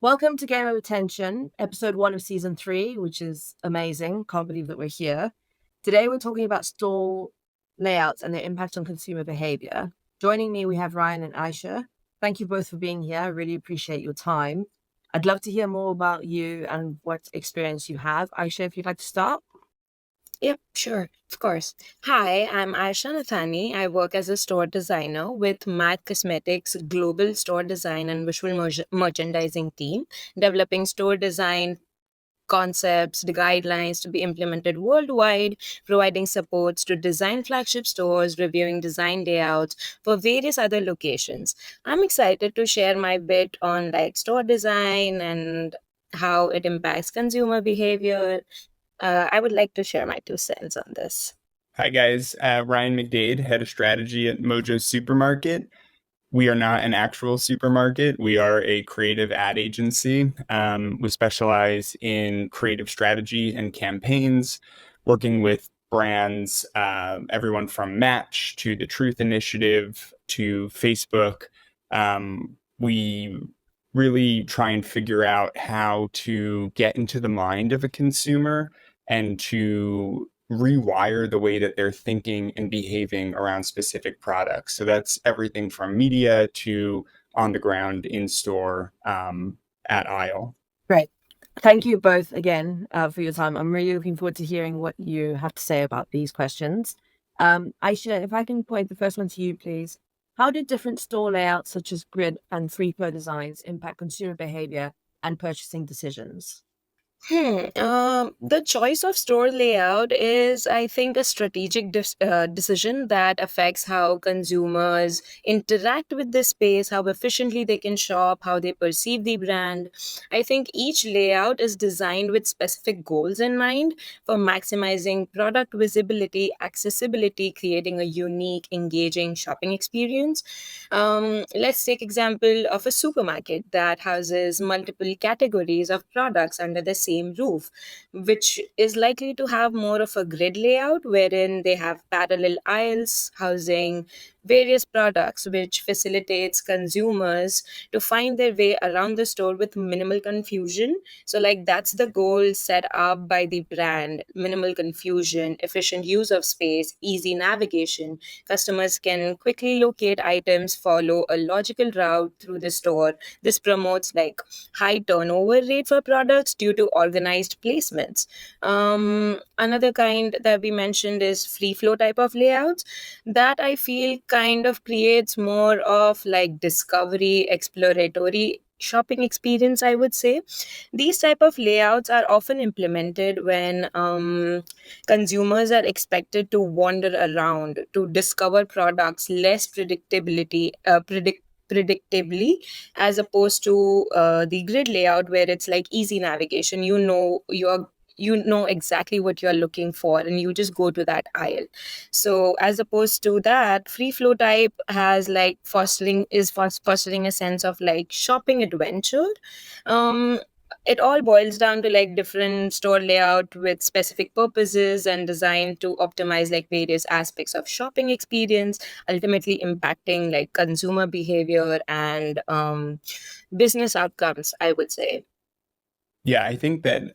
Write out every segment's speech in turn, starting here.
Welcome to Game of Attention, episode 1 of season 3, which is amazing. Can't believe that we're here. Today, we're talking about store layouts and their impact on consumer behavior. Joining me, we have Ryan and Ayesha. Thank you both for being here. I really appreciate your time. I'd love to hear more about you and what experience you have. Ayesha, if you'd like to start. Yep, sure, of course. Hi, I'm Ayesha Nathani. I work as a store designer with Matt Cosmetics Global Store Design and Visual Merchandising team, developing store design concepts, the guidelines to be implemented worldwide, providing supports to design flagship stores, reviewing design layouts for various other locations. I'm excited to share my bit on like store design and how it impacts consumer behavior. I would like to share my 2 cents on this. Hi, guys. Ryan McDaid, head of strategy at Mojo Supermarket. We are not an actual supermarket. We are a creative ad agency. We specialize in creative strategy and campaigns, working with brands, everyone from Match to the Truth Initiative to Facebook. We really try and figure out how to get into the mind of a consumer and to rewire the way that they're thinking and behaving around specific products. So that's everything from media to on the ground in store at aisle. Great. Thank you both again for your time. I'm really looking forward to hearing what you have to say about these questions. Aisha, if I can point the first one to you, please. How did different store layouts such as grid and three-flow designs impact consumer behavior and purchasing decisions? The choice of store layout is, I think, a strategic decision that affects how consumers interact with the space, how efficiently they can shop, how they perceive the brand. I think each layout is designed with specific goals in mind for maximizing product visibility, accessibility, creating a unique, engaging shopping experience. Let's take example of a supermarket that houses multiple categories of products under the same roof, which is likely to have more of a grid layout wherein they have parallel aisles housing various products, which facilitates consumers to find their way around the store with minimal confusion. So, like, that's the goal set up by the brand: minimal confusion, efficient use of space, easy navigation. Customers can quickly locate items, follow a logical route through the store. This promotes like high turnover rate for products due to organized placements. Another kind that we mentioned is free flow type of layouts that I feel kind of creates more of like discovery, exploratory shopping experience, I would say. These type of layouts are often implemented when consumers are expected to wander around to discover products less predictably, as opposed to the grid layout where it's like easy navigation. You know exactly what you're looking for and you just go to that aisle. So as opposed to that, free flow type has like fostering a sense of like shopping adventure. um it all boils down to like different store layout with specific purposes and designed to optimize like various aspects of shopping experience, ultimately impacting like consumer behavior and business outcomes, I would say. Yeah, I think that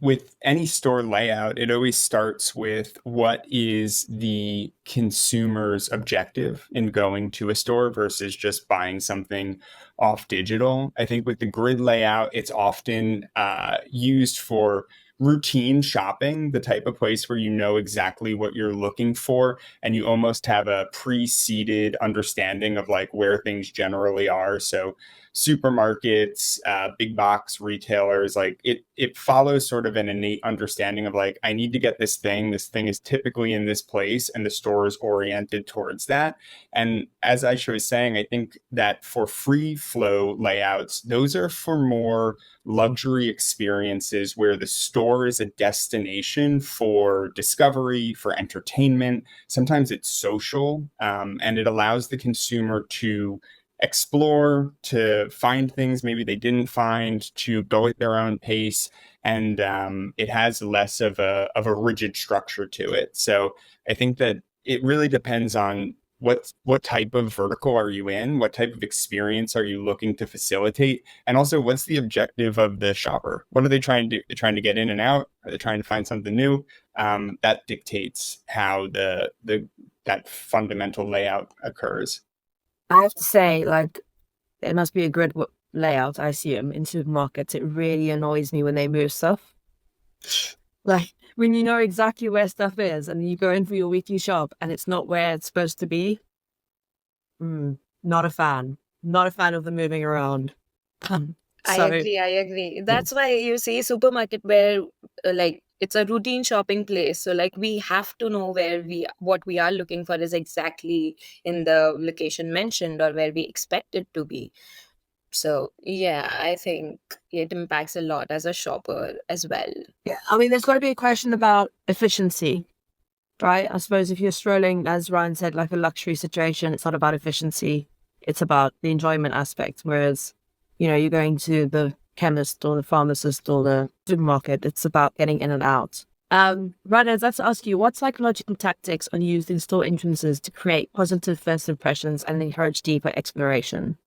with any store layout, it always starts with what is the consumer's objective in going to a store versus just buying something off digital. I think with the grid layout, it's often used for routine shopping, the type of place where you know exactly what you're looking for and you almost have a pre-seated understanding of like where things generally are. So supermarkets, big box retailers, like it follows sort of an innate understanding of like, I need to get this thing. This thing is typically in this place, and the store is oriented towards that. And as Aisha was saying, I think that for free flow layouts, those are for more luxury experiences where the store is a destination for discovery, for entertainment. Sometimes it's social, and it allows the consumer to explore, to find things maybe they didn't find, to go at their own pace, and it has less of a rigid structure to it. So I think that it really depends on what type of vertical are you in? What type of experience are you looking to facilitate? And also, what's the objective of the shopper? What are they trying to do? They're trying to get in and out. Are they trying to find something new? That dictates how that fundamental layout occurs. I have to say, like, it must be a grid layout, I assume, in supermarkets. It really annoys me when they move stuff. Like, when you know exactly where stuff is and you go in for your weekly shop and it's not where it's supposed to be. Not a fan. Not a fan of the moving around. I So, agree. That's why you see supermarket where like it's a routine shopping place. So like we have to know what we are looking for is exactly in the location mentioned or where we expect it to be. So yeah, I think it impacts a lot as a shopper as well. yeah, I mean, there's got to be a question about efficiency, right? I suppose if you're strolling, as Ryan said, like a luxury situation, it's not about efficiency. It's about the enjoyment aspect. Whereas, you're going to the chemist or the pharmacist or the supermarket, it's about getting in and out. Ryan, I'd like to ask you, what psychological tactics are used in store entrances to create positive first impressions and encourage deeper exploration?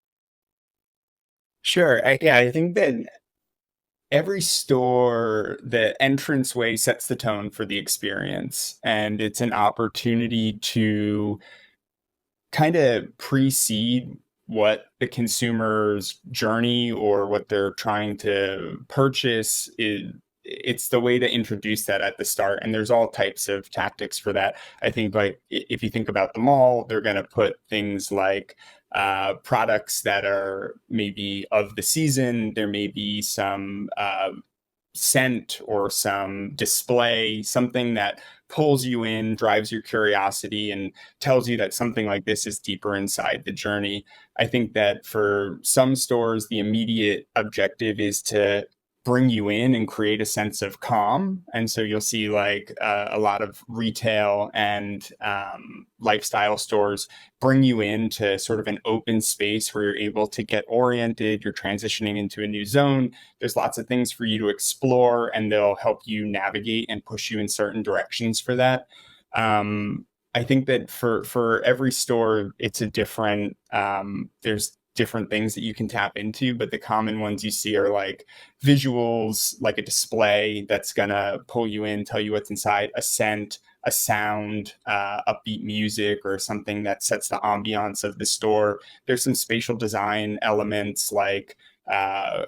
Sure. I think that every store, the entranceway sets the tone for the experience, and it's an opportunity to kind of precede what the consumer's journey or what they're trying to purchase is. It's the way to introduce that at the start, and there's all types of tactics for that. I think, like, if you think about the mall, they're going to put things like products that are maybe of the season. There may be some scent or some display, something that pulls you in, drives your curiosity, and tells you that something like this is deeper inside the journey. I think that for some stores, the immediate objective is to bring you in and create a sense of calm. And so you'll see, like, a lot of retail and lifestyle stores bring you into sort of an open space where you're able to get oriented. You're transitioning into a new zone. There's lots of things for you to explore, and they'll help you navigate and push you in certain directions for that. I think that for every store, it's a different, there's different things that you can tap into, but the common ones you see are like visuals, like a display that's gonna pull you in, tell you what's inside, a scent, a sound, upbeat music, or something that sets the ambiance of the store. There's some spatial design elements, like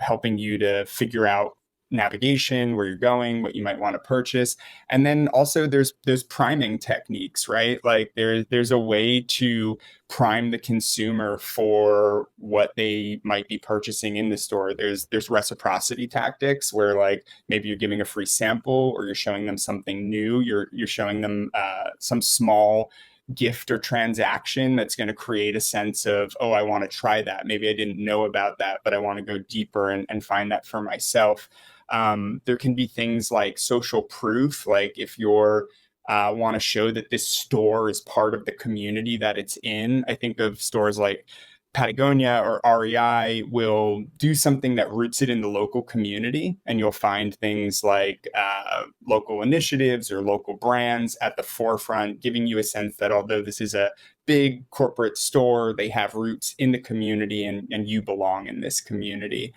helping you to figure out navigation, where you're going, what you might want to purchase. And then also there's priming techniques, right? Like there's a way to prime the consumer for what they might be purchasing in the store. There's reciprocity tactics where, like, maybe you're giving a free sample, or you're showing them something new. You're showing them some small gift or transaction that's going to create a sense of, oh, I want to try that. Maybe I didn't know about that, but I want to go deeper and find that for myself. There can be things like social proof, like if you're want to show that this store is part of the community that it's in. I think of stores like Patagonia or REI will do something that roots it in the local community, and you'll find things like local initiatives or local brands at the forefront, giving you a sense that although this is a big corporate store, they have roots in the community, and you belong in this community.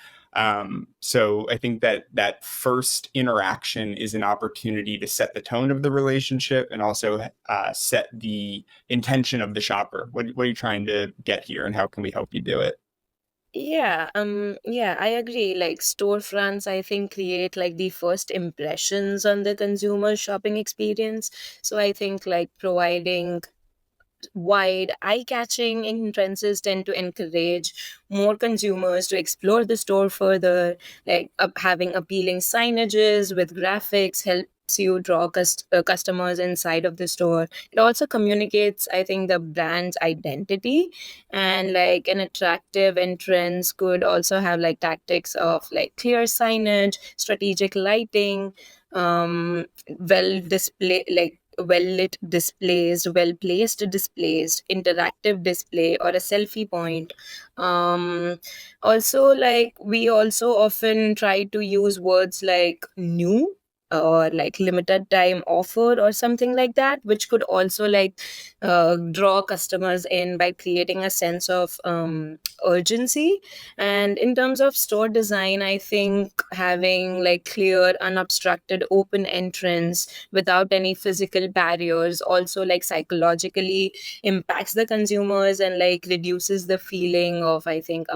So I think that first interaction is an opportunity to set the tone of the relationship, and also set the intention of the shopper. What are you trying to get here, and how can we help you do it? Yeah, I agree. Like storefronts, I think create like the first impressions on the consumer shopping experience. So I think like providing wide, eye catching entrances tend to encourage more consumers to explore the store further. Like having appealing signages with graphics helps you draw customers inside of the store. It also communicates, I think, the brand's identity. And like an attractive entrance could also have like tactics of like clear signage, strategic lighting, well display like well lit displays, well placed displays, interactive display, or a selfie point. Also, like we also often try to use words like new or like limited time offer or something like that, which could also like draw customers in by creating a sense of urgency. And in terms of store design, I think having like clear unobstructed open entrance without any physical barriers also like psychologically impacts the consumers and like reduces the feeling of, I think,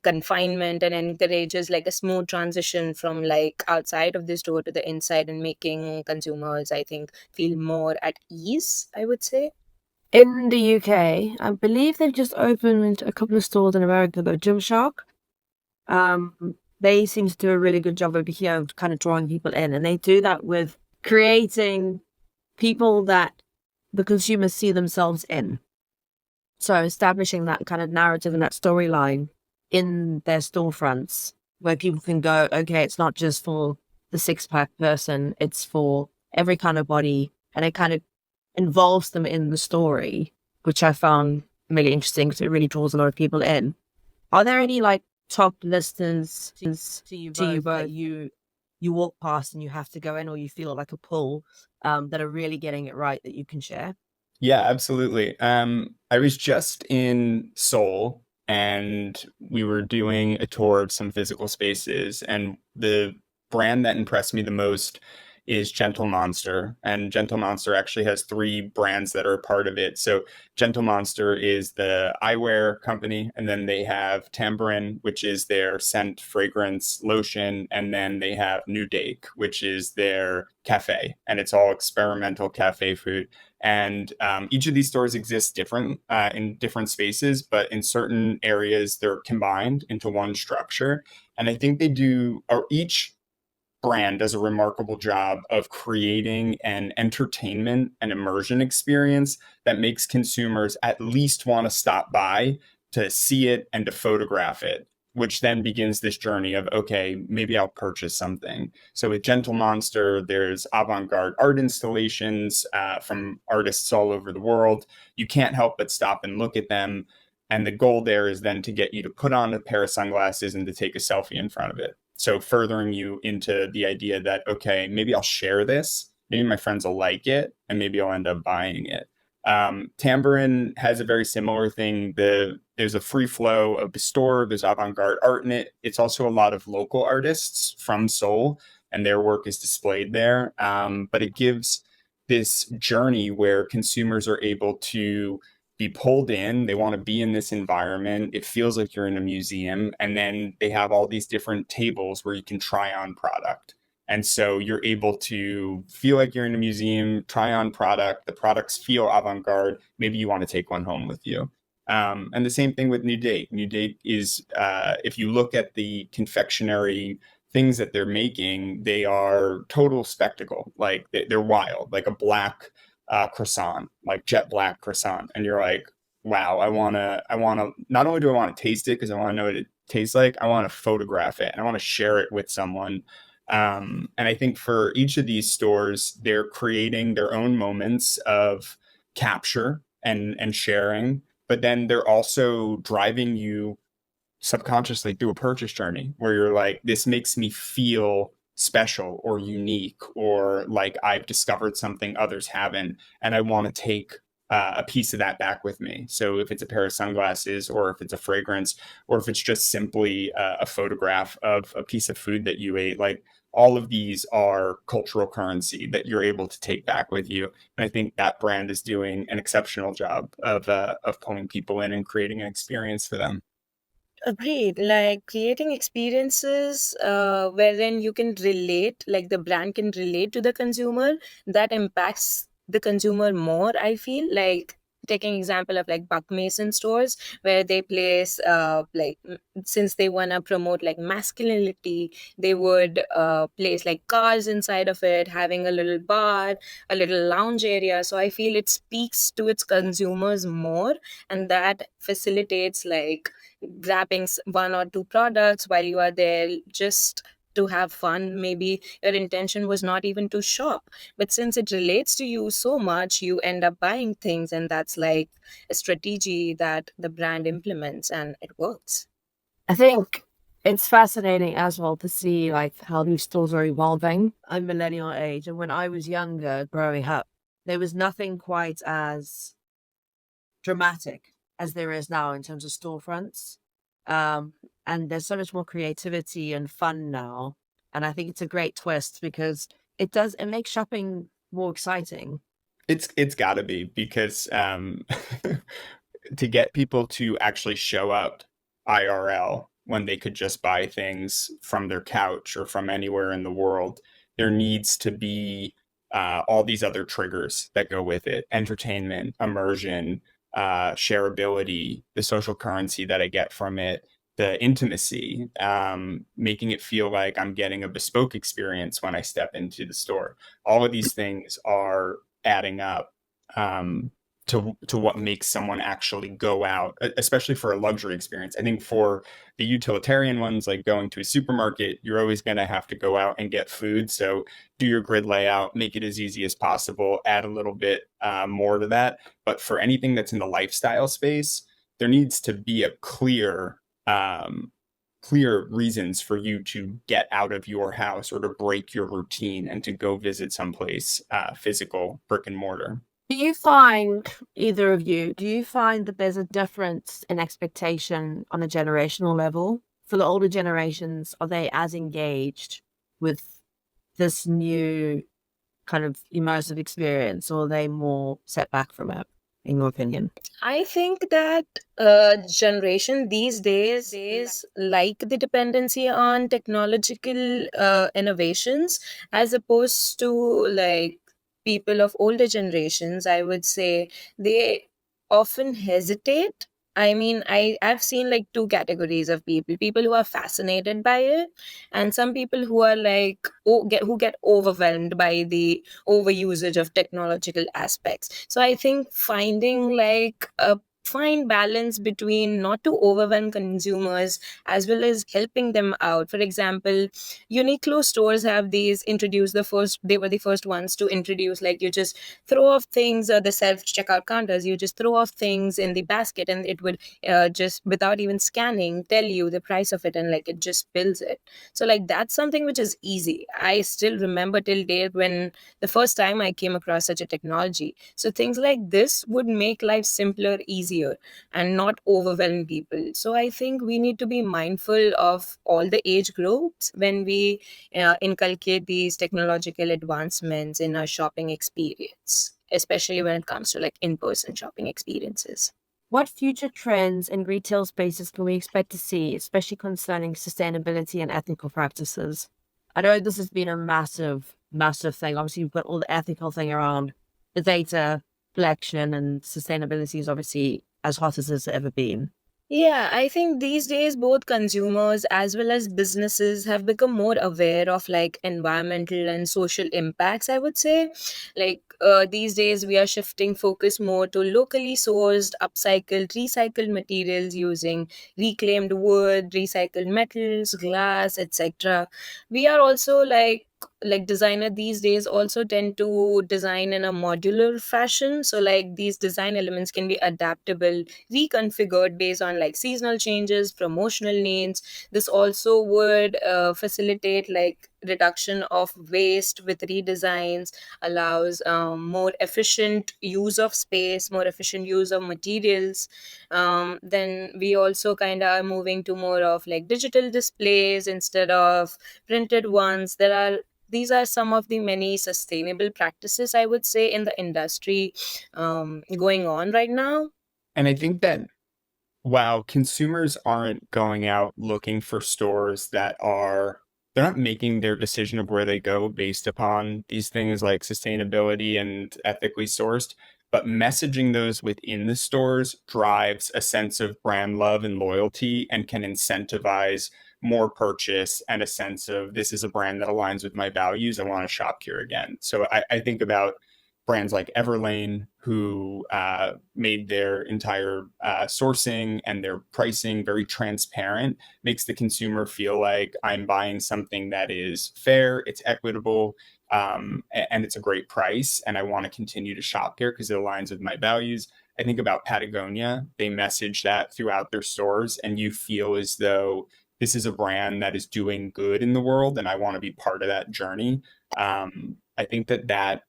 confinement, and encourages like a smooth transition from like outside of the store to the inside, and making consumers, I think, feel more at ease, I would say. In the UK, I believe they've just opened a couple of stores in America, though. Gymshark, they seem to do a really good job over here of kind of drawing people in, and they do that with creating people that the consumers see themselves in. So establishing that kind of narrative and that storyline in their storefronts where people can go, okay, it's not just for the six-pack person, it's for every kind of body, and it kind of involves them in the story, which I found really interesting because it really draws a lot of people in. Are there any like top listers to you both that you walk past and you have to go in, or you feel like a pull that are really getting it right that you can share? Yeah, absolutely. I was just in Seoul and we were doing a tour of some physical spaces, and the brand that impressed me the most is Gentle Monster. And Gentle Monster actually has three brands that are a part of it. So Gentle Monster is the eyewear company, and then they have Tambourine, which is their scent, fragrance, lotion, and then they have New Dake, which is their cafe, and it's all experimental cafe food. And each of these stores exists different in different spaces, but in certain areas they're combined into one structure. And I think they do, or each brand does a remarkable job of creating an entertainment and immersion experience that makes consumers at least want to stop by to see it and to photograph it, which then begins this journey of, okay, maybe I'll purchase something. So with Gentle Monster, there's avant-garde art installations from artists all over the world. You can't help but stop and look at them. And the goal there is then to get you to put on a pair of sunglasses and to take a selfie in front of it. So furthering you into the idea that, okay, maybe I'll share this, maybe my friends will like it, and maybe I'll end up buying it. Tambourine has a very similar thing. There's a free flow of the store. There's avant-garde art in it. It's also a lot of local artists from Seoul, and their work is displayed there. But it gives this journey where consumers are able to be pulled in. They want to be in this environment. It feels like you're in a museum. And then they have all these different tables where you can try on product. And so you're able to feel like you're in a museum, try on product. The products feel avant-garde. Maybe you want to take one home with you. And the same thing with New Date. New Date is, if you look at the confectionery things that they're making, they are total spectacle. Like they're wild, like a black croissant, like jet black croissant. And you're like, wow, not only do I want to taste it because I want to know what it tastes like, I want to photograph it and I want to share it with someone. And I think for each of these stores, they're creating their own moments of capture and sharing, but then they're also driving you subconsciously through a purchase journey where you're like, this makes me feel special or unique, or like I've discovered something others haven't, and I want to take a piece of that back with me. So if it's a pair of sunglasses, or if it's a fragrance, or if it's just simply a photograph of a piece of food that you ate, like all of these are cultural currency that you're able to take back with you. And I think that brand is doing an exceptional job of pulling people in and creating an experience for them. Agreed. Like creating experiences wherein you can relate, like the brand can relate to the consumer, that impacts the consumer more, I feel. Like taking example of like Buck Mason stores, where they place since they want to promote like masculinity, they would place like cars inside of it, having a little bar, a little lounge area. So I feel it speaks to its consumers more, and that facilitates like grabbing one or two products while you are there just to have fun. Maybe your intention was not even to shop, but since it relates to you so much, you end up buying things, and that's like a strategy that the brand implements and it works. I think It's fascinating as well to see like how these stores are evolving. I'm millennial age, and when I was younger, growing up, there was nothing quite as dramatic as there is now in terms of storefronts. Um, and there's so much more creativity and fun now. And I think it's a great twist because it makes shopping more exciting. It's got to be because to get people to actually show up IRL when they could just buy things from their couch or from anywhere in the world, there needs to be all these other triggers that go with it: entertainment, immersion, shareability, the social currency that I get from it, the intimacy, making it feel like I'm getting a bespoke experience when I step into the store. All of these things are adding up um, to what makes someone actually go out, especially for a luxury experience. I think for the utilitarian ones, like going to a supermarket, you're always going to have to go out and get food. So do your grid layout, make it as easy as possible, add a little bit more to that. But for anything that's in the lifestyle space, there needs to be a clear reasons for you to get out of your house or to break your routine and to go visit someplace physical, brick and mortar. Do you find, either of you, do you find that there's a difference in expectation on a generational level? For the older generations, are they as engaged with this new kind of immersive experience, or are they more set back from it, in your opinion? I think that generation these days like the dependency on technological innovations as opposed to like people of older generations. I would say they often hesitate. I mean, I've seen like two categories of people who are fascinated by it, and some people who are like who get overwhelmed by the overusage of technological aspects. So I think finding like a fine balance between not to overwhelm consumers as well as helping them out. For example, Uniqlo stores have these introduced they were the first ones to introduce like you just throw off things the self checkout counters, you just throw off things in the basket and it would just without even scanning tell you the price of it, and like it just bills it. So like that's something which is easy. I still remember till date when the first time I came across such a technology. So things like this would make life simpler, easier, and not overwhelm people. So I think we need to be mindful of all the age groups when we inculcate these technological advancements in our shopping experience, especially when it comes to like in-person shopping experiences. What future trends in retail spaces can we expect to see, especially concerning sustainability and ethical practices? I know this has been a massive, massive thing. Obviously, you've got all the ethical thing around the data collection, and sustainability is obviously as hot as it's ever been. Yeah, I think these days both consumers as well as businesses have become more aware of like environmental and social impacts, I would say. Like these days we are shifting focus more to locally sourced, upcycled, recycled materials using reclaimed wood, recycled metals, glass, etc. We are also like designer these days also tend to design in a modular fashion, so like these design elements can be adaptable, reconfigured based on like seasonal changes, promotional needs. This also would facilitate like reduction of waste with redesigns, allows more efficient use of space, more efficient use of materials. Then we also kind of are moving to more of like digital displays instead of printed ones. These are some of the many sustainable practices I would say in the industry going on right now. And I think that while consumers aren't going out looking for stores that are, they're not making their decision of where they go based upon these things like sustainability and ethically sourced, but messaging those within the stores drives a sense of brand love and loyalty and can incentivize more purchase and a sense of this is a brand that aligns with my values. I want to shop here again. So I think about brands like Everlane, who made their entire sourcing and their pricing very transparent, makes the consumer feel like I'm buying something that is fair, it's equitable, and it's a great price. And I want to continue to shop here because it aligns with my values. I think about Patagonia. They message that throughout their stores, and you feel as though this is a brand that is doing good in the world and I want to be part of that journey. I think that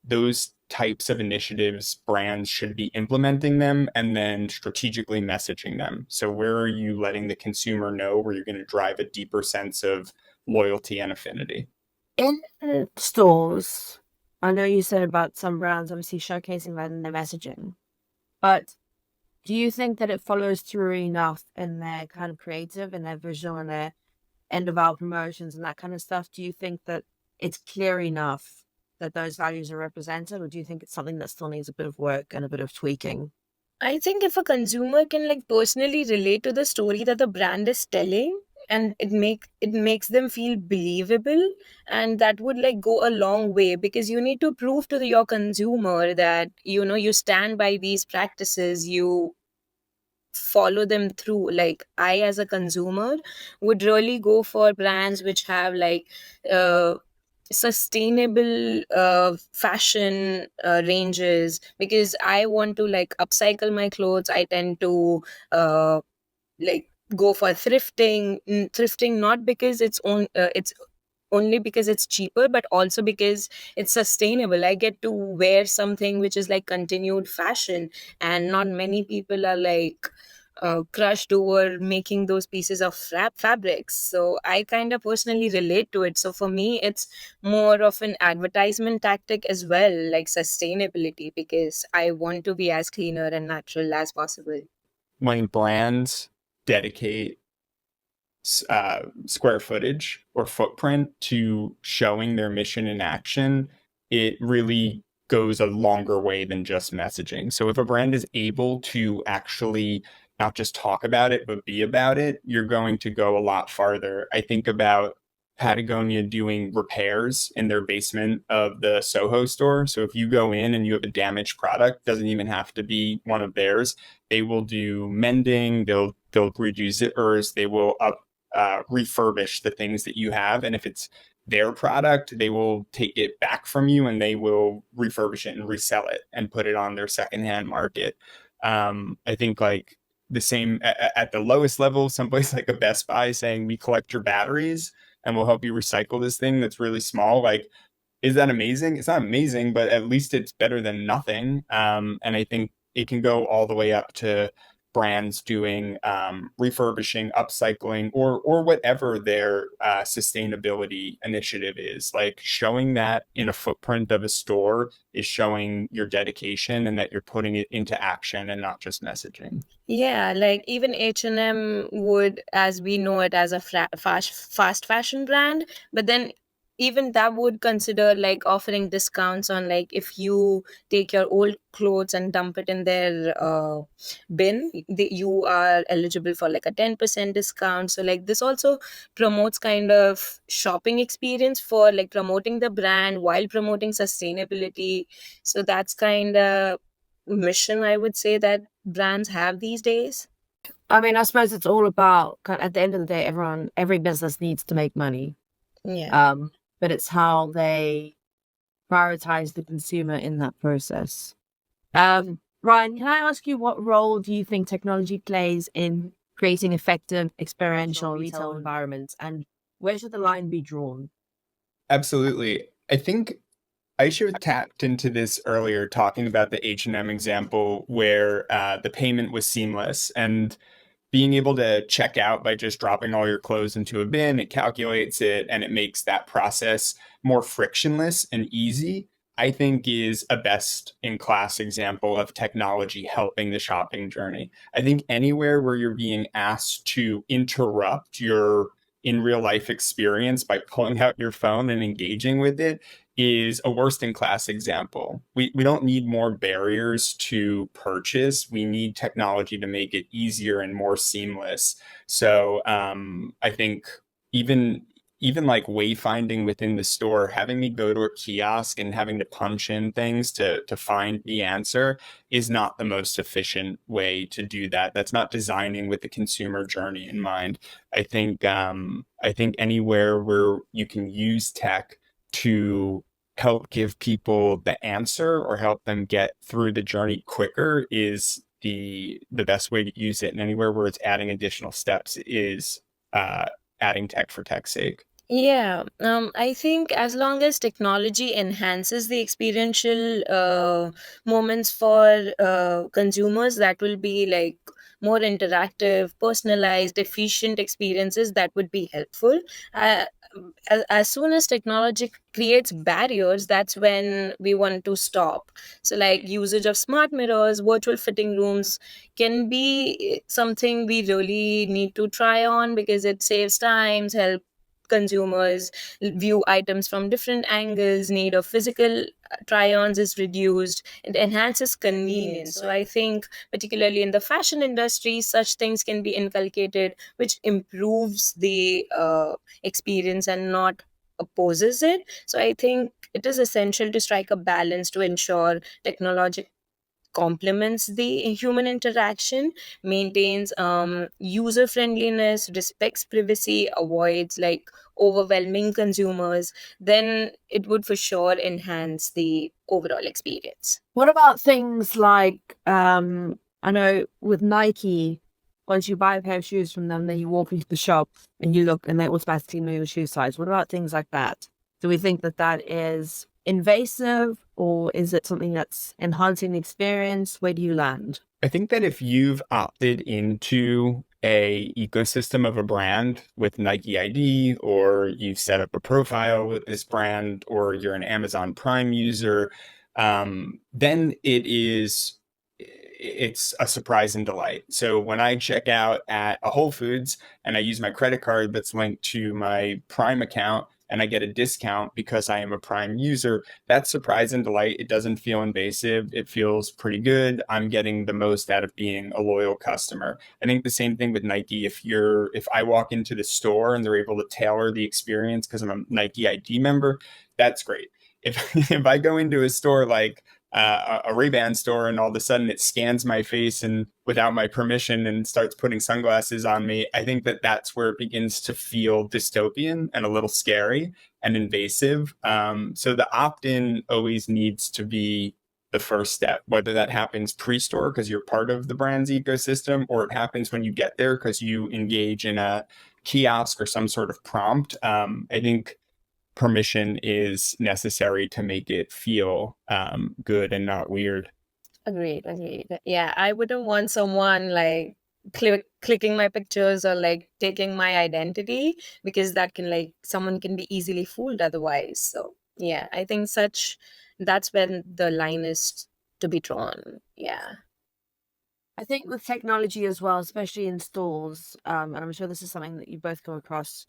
those types of initiatives, brands should be implementing them and then strategically messaging them. So where are you letting the consumer know where you're going to drive a deeper sense of loyalty and affinity? In stores, I know you said about some brands obviously showcasing that in their messaging, but do you think that it follows through enough in their kind of creative and their visual and their end of aisle promotions and that kind of stuff? Do you think that it's clear enough that those values are represented, or do you think it's something that still needs a bit of work and a bit of tweaking? I think if a consumer can like personally relate to the story that the brand is telling, and it makes them feel believable, and that would like go a long way, because you need to prove to your consumer that you stand by these practices, you follow them through. Like, I as a consumer would really go for brands which have like uh sustainable fashion ranges, because I want to like upcycle my clothes. I tend to uh like go for thrifting, not because it's only because it's cheaper, but also because it's sustainable. I get to wear something which is like continued fashion, and not many people are like crushed over making those pieces of fabrics. So I kind of personally relate to it. So for me, it's more of an advertisement tactic as well, like sustainability, because I want to be as cleaner and natural as possible. When brands dedicate square footage or footprint to showing their mission in action, it really goes a longer way than just messaging. So if a brand is able to actually not just talk about it, but be about it, you're going to go a lot farther. I think about Patagonia doing repairs in their basement of the Soho store. So if you go in and you have a damaged product, doesn't even have to be one of theirs. They will do mending. They'll redo zippers. They will refurbish the things that you have. And if it's their product, they will take it back from you and they will refurbish it and resell it and put it on their secondhand market. I think like the same at the lowest level, someplace like a Best Buy saying we collect your batteries and we'll help you recycle this thing that's really small. Like, is that amazing? It's not amazing, but at least it's better than nothing. And I think it can go all the way up to brands doing refurbishing, upcycling, or whatever their sustainability initiative is. Like showing that in a footprint of a store is showing your dedication and that you're putting it into action and not just messaging. Yeah, like even H&M would, as we know it, as a fast fashion brand, but then even that would consider like offering discounts on, like, if you take your old clothes and dump it in their bin, you are eligible for like a 10% discount. So like this also promotes kind of shopping experience for like promoting the brand while promoting sustainability. So that's kind of mission, I would say, that brands have these days. I mean, I suppose it's all about at the end of the day, every business needs to make money. Yeah. But it's how they prioritize the consumer in that process. Ryan, can I ask you, what role do you think technology plays in creating effective experiential retail environments, and where should the line be drawn? Absolutely. I think Aisha tapped into this earlier, talking about the H&M example where the payment was seamless and being able to check out by just dropping all your clothes into a bin. It calculates it and it makes that process more frictionless and easy. I think is a best in class example of technology helping the shopping journey. I think anywhere where you're being asked to interrupt your in real life experience by pulling out your phone and engaging with it is a worst in class example. We don't need more barriers to purchase. We need technology to make it easier and more seamless. So I think even even like wayfinding within the store, having me go to a kiosk and having to punch in things to find the answer is not the most efficient way to do that. That's not designing with the consumer journey in mind. I think anywhere where you can use tech to help give people the answer or help them get through the journey quicker is the best way to use it. And anywhere where it's adding additional steps is adding tech for tech's sake. Yeah, I think as long as technology enhances the experiential moments for consumers, that will be like more interactive, personalized, efficient experiences that would be helpful. Uh, as soon as technology creates barriers, that's when we want to stop. So, like usage of smart mirrors, virtual fitting rooms can be something we really need to try on because it saves times, help consumers view items from different angles, need of physical try-ons is reduced, it enhances convenience. So I think particularly in the fashion industry such things can be inculcated which improves the experience and not opposes it. So I think it is essential to strike a balance to ensure technology complements the human interaction, maintains user friendliness, respects privacy, avoids like overwhelming consumers, then it would for sure enhance the overall experience. What about things like, I know with Nike, once you buy a pair of shoes from them, then you walk into the shop and you look and they automatically know your shoe size. What about things like that? Do we think that that is invasive or is it something that's enhancing the experience? Where do you land? I think that if you've opted into a ecosystem of a brand with Nike ID, or you've set up a profile with this brand, or you're an Amazon Prime user, then it's a surprise and delight. So when I check out at a Whole Foods and I use my credit card that's linked to my Prime account and I get a discount because I am a Prime user, that's surprise and delight. It doesn't feel invasive. It feels pretty good. I'm getting the most out of being a loyal customer. I think the same thing with Nike. If I walk into the store and they're able to tailor the experience because I'm a Nike ID member, that's great. If I go into a store like a Ray-Ban store and all of a sudden it scans my face and without my permission and starts putting sunglasses on me, I think that that's where it begins to feel dystopian and a little scary and invasive. So the opt-in always needs to be the first step, whether that happens pre-store because you're part of the brand's ecosystem, or it happens when you get there because you engage in a kiosk or some sort of prompt. I think permission is necessary to make it feel good and not weird. Agreed. Yeah, I wouldn't want someone like clicking my pictures or like taking my identity because that can like someone can be easily fooled otherwise. So yeah, I think such that's when the line is to be drawn. Yeah. I think with technology as well, especially in stores, and I'm sure this is something that you both come across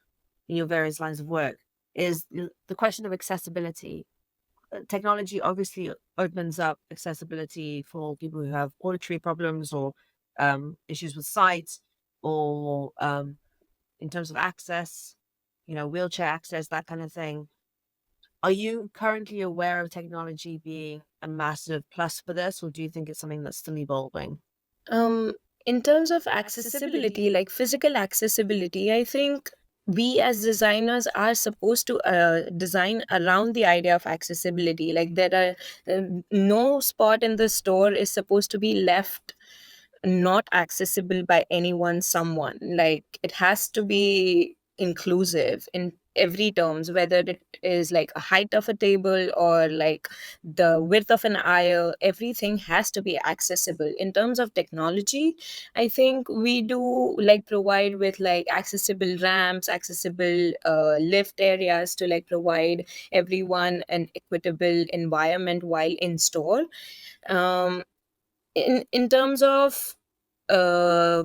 in your various lines of work, is the question of accessibility. Technology obviously opens up accessibility for people who have auditory problems or issues with sight or in terms of access, wheelchair access, that kind of thing. Are you currently aware of technology being a massive plus for this, or do you think it's something that's still evolving? Um, in terms of accessibility, like physical accessibility, I think we as designers are supposed to design around the idea of accessibility. Like there are no spot in the store is supposed to be left not accessible by anyone, someone. Like it has to be inclusive in every terms, whether it is like a height of a table or like the width of an aisle, everything has to be accessible. In terms of technology, I think we do like provide with like accessible ramps, accessible lift areas to like provide everyone an equitable environment while in store. um in terms of uh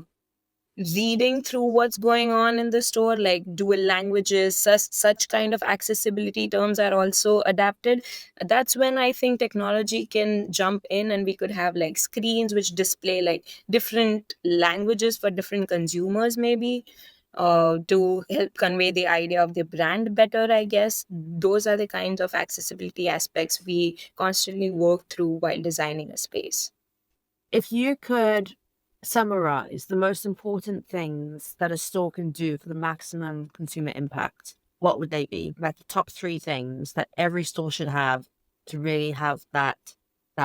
reading through what's going on in the store, like dual languages, such kind of accessibility terms are also adapted. That's when I think technology can jump in and we could have like screens which display like different languages for different consumers, maybe to help convey the idea of the brand better. I guess those are the kinds of accessibility aspects we constantly work through while designing a space. If you could summarize the most important things that a store can do for the maximum consumer impact, what would they be? Like the top three things that every store should have to really have that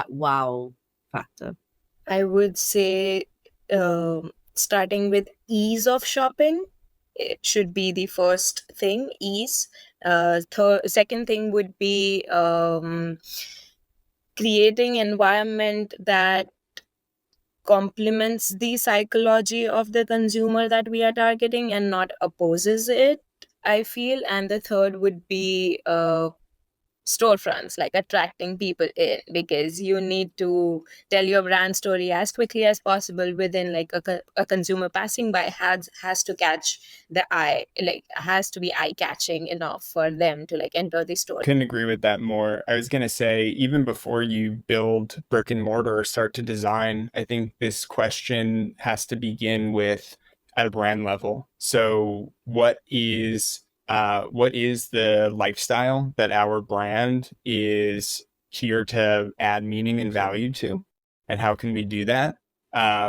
wow factor. I would say starting with ease of shopping. it should be the first thing, ease. Second thing would be creating environment that complements the psychology of the consumer that we are targeting and not opposes it, I feel. And the third would be storefronts, like attracting people in, because you need to tell your brand story as quickly as possible within like a consumer passing by has to catch the eye, like has to be eye catching enough for them to like enter the store. Couldn't agree with that more. I was going to say, even before you build brick and mortar or start to design, I think this question has to begin with at a brand level. So what is the lifestyle that our brand is here to add meaning and value to? And how can we do that?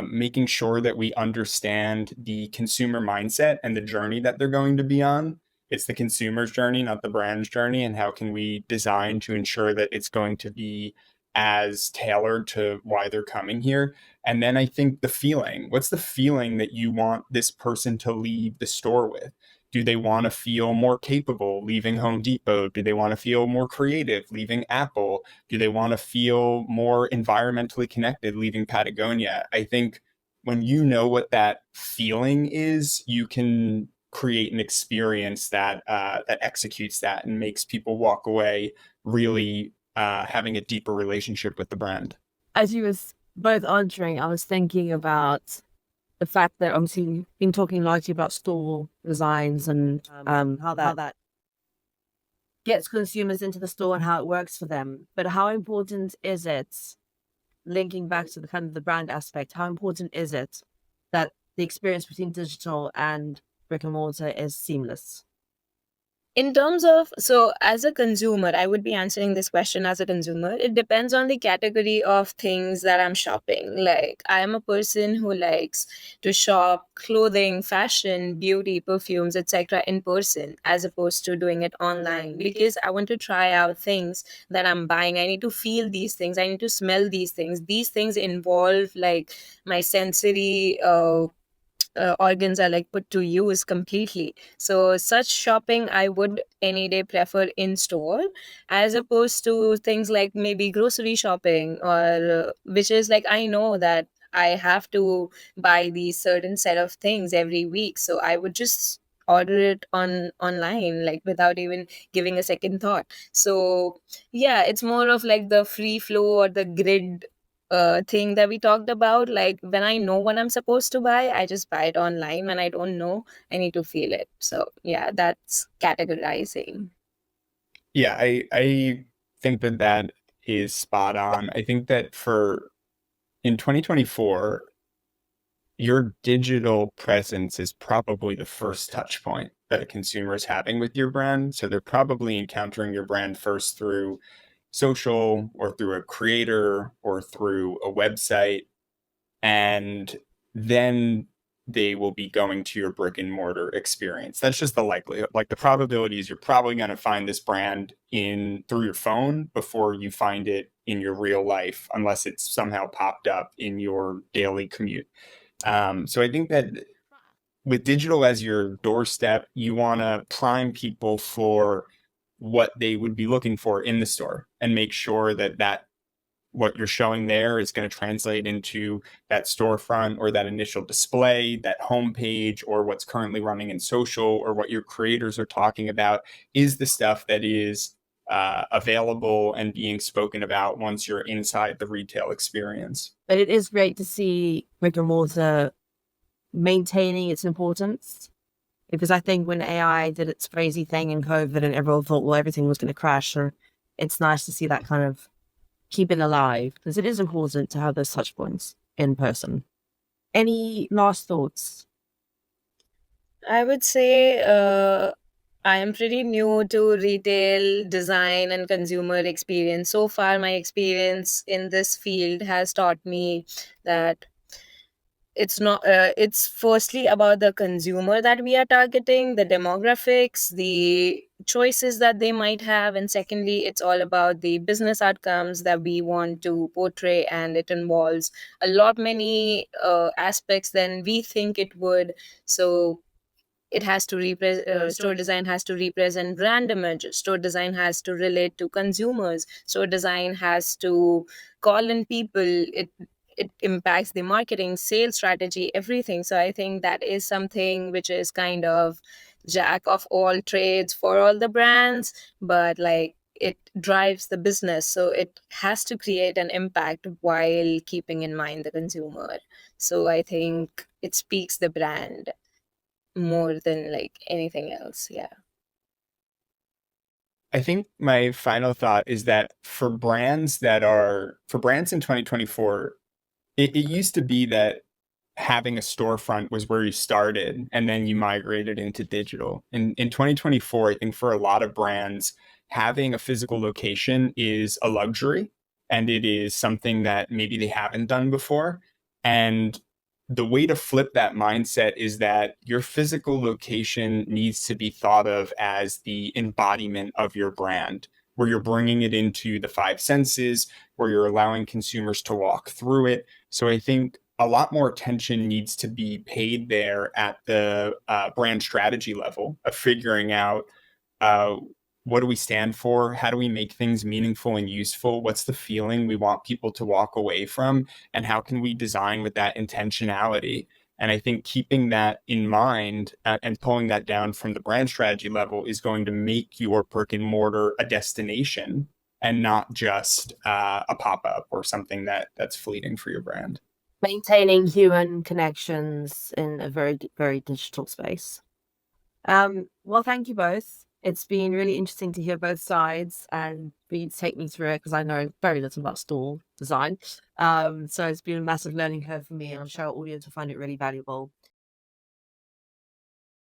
Making sure that we understand the consumer mindset and the journey that they're going to be on. It's the consumer's journey, not the brand's journey. And how can we design to ensure that it's going to be as tailored to why they're coming here? And then I think the feeling, what's the feeling that you want this person to leave the store with? Do they want to feel more capable leaving Home Depot? Do they want to feel more creative leaving Apple? Do they want to feel more environmentally connected leaving Patagonia? I think when you know what that feeling is, you can create an experience that that executes that and makes people walk away really having a deeper relationship with the brand. As you was both answering, I was thinking about the fact that obviously you've been talking largely about store designs and how that gets consumers into the store and how it works for them. But how important is it, linking back to the kind of the brand aspect, how important is it that the experience between digital and brick and mortar is seamless? In terms of, so as a consumer, I would be answering this question as a consumer. It depends on the category of things that I'm shopping. Like, I am a person who likes to shop clothing, fashion, beauty, perfumes, etc. in person as opposed to doing it online, because I want to try out things that I'm buying. I need to feel these things. I need to smell these things. These things involve like my sensory organs are like put to use completely. So such shopping I would any day prefer in store, as opposed to things like maybe grocery shopping, or which is like I know that I have to buy these certain set of things every week, so I would just order it online, like without even giving a second thought. So yeah, it's more of like the free flow or the grid thing that we talked about. Like, when I know what I'm supposed to buy, I just buy it online. When I don't know, I need to feel it. So yeah, that's categorizing. Yeah, I think that that is spot on. I think that for in 2024, your digital presence is probably the first touch point that a consumer is having with your brand. So they're probably encountering your brand first through social or through a creator or through a website. And then they will be going to your brick and mortar experience. That's just the likelihood. Like, the probability is you're probably going to find this brand in through your phone before you find it in your real life, unless it's somehow popped up in your daily commute. So I think that with digital as your doorstep, you want to prime people for what they would be looking for in the store and make sure that what you're showing there is going to translate into that storefront or that initial display, that homepage, or what's currently running in social, or what your creators are talking about is the stuff that is available and being spoken about once you're inside the retail experience. But it is great to see brick and mortar maintaining its importance, because I think when AI did its crazy thing in COVID and everyone thought, well, everything was going to crash, or it's nice to see that kind of keep it alive, because it is important to have those touch points in person. Any last thoughts? I would say I am pretty new to retail design and consumer experience. So far, my experience in this field has taught me that it's firstly about the consumer that we are targeting, the demographics, the choices that they might have, and secondly, it's all about the business outcomes that we want to portray, and it involves a lot many aspects than we think it would. So it has to store design has to represent brand image, store design has to relate to consumers, store design has to call in people, it impacts the marketing, sales strategy, everything. So I think that is something which is kind of jack of all trades for all the brands, but like it drives the business, so it has to create an impact while keeping in mind the consumer. So I think it speaks the brand more than like anything else. Yeah. I think my final thought is that for brands in 2024, it used to be that having a storefront was where you started and then you migrated into digital. In 2024, I think for a lot of brands, having a physical location is a luxury and it is something that maybe they haven't done before. And the way to flip that mindset is that your physical location needs to be thought of as the embodiment of your brand, where you're bringing it into the five senses, where you're allowing consumers to walk through it. So I think a lot more attention needs to be paid there at the brand strategy level of figuring out uh, what do we stand for? How do we make things meaningful and useful? What's the feeling we want people to walk away from? And how can we design with that intentionality? And I think keeping that in mind and pulling that down from the brand strategy level is going to make your brick and mortar a destination and not just a pop-up or something that's fleeting for your brand. Maintaining human connections in a very, very digital space. Well, thank you both. It's been really interesting to hear both sides and for you to take me through it because I know very little about store design. So it's been a massive learning curve for me, and I'm sure our audience will find it really valuable.